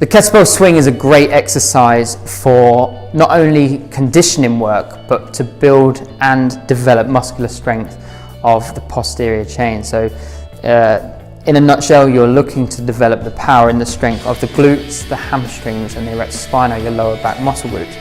The kettlebell swing is a great exercise for not only conditioning work, but to build and develop muscular strength of the posterior chain. So in a nutshell, you're looking to develop the power and the strength of the glutes, the hamstrings and the erector spinae, your lower back muscle groups.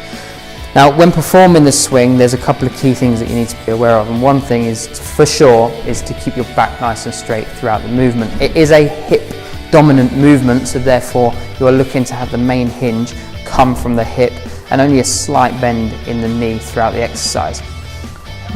Now, when performing the swing, there's a couple of key things that you need to be aware of, and one thing is, for sure, is to keep your back nice and straight throughout the movement. It is a hip dominant movement, so therefore you are looking to have the main hinge come from the hip and only a slight bend in the knee throughout the exercise.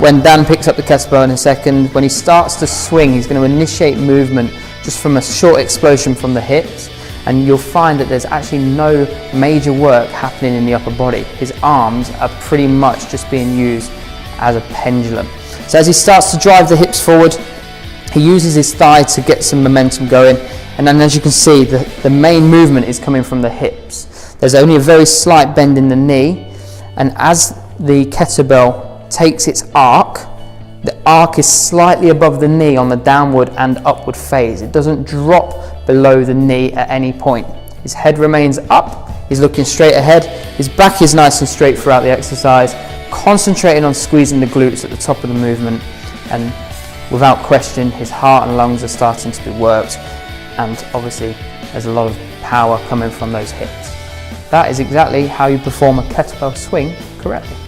When Dan picks up the kettlebell in a second, when he starts to swing, he's going to initiate movement just from a short explosion from the hips, and you'll find that there's actually no major work happening in the upper body. His arms are pretty much just being used as a pendulum. So as he starts to drive the hips forward, he uses his thigh to get some momentum going, and then as you can see, the main movement is coming from the hips. There's only a very slight bend in the knee, and as the kettlebell takes its arc, the arc is slightly above the knee on the downward and upward phase. It doesn't drop below the knee at any point. His head remains up, he's looking straight ahead, his back is nice and straight throughout the exercise, concentrating on squeezing the glutes at the top of the movement, and without question, his heart and lungs are starting to be worked, and obviously there's a lot of power coming from those hips. That is exactly how you perform a kettlebell swing correctly.